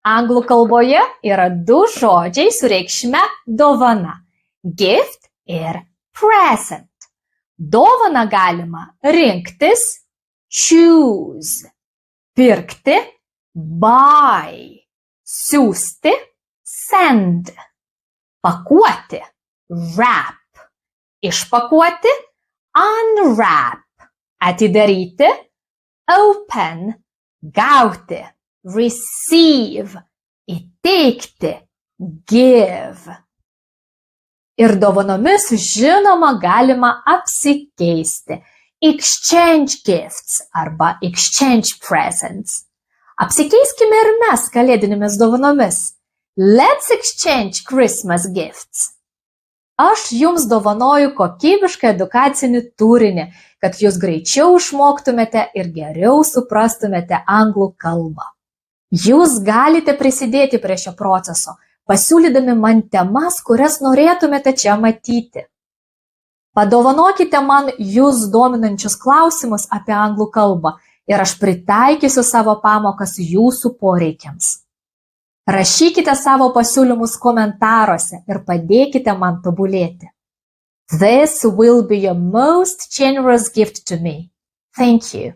Anglų kalboje yra du žodžiai su reikšme dovana – gift ir present. Dovaną galima rinktis – choose, pirkti – buy, siųsti – send, pakuoti – wrap, išpakuoti – unwrap, atidaryti – open, gauti – receive, įteikti – give. Ir dovanomis, žinoma, galima apsikeisti – exchange gifts arba exchange presents. Apsikeiskime ir mes kalėdinėmis dovanomis. Let's exchange Christmas gifts. Aš jums dovanoju kokybišką edukacinį turinį, kad jūs greičiau išmoktumėte ir geriau suprastumėte anglų kalbą. Jūs galite prisidėti prie šio proceso, pasiūlydami man temas, kurias norėtumėte čia matyti. Padovanokite man jūs dominančius klausimus apie anglų kalbą ir aš pritaikysiu savo pamokas jūsų poreikiams. Rašykite savo pasiūlymus komentaruose ir padėkite man tobulėti. This will be your most generous gift to me. Thank you.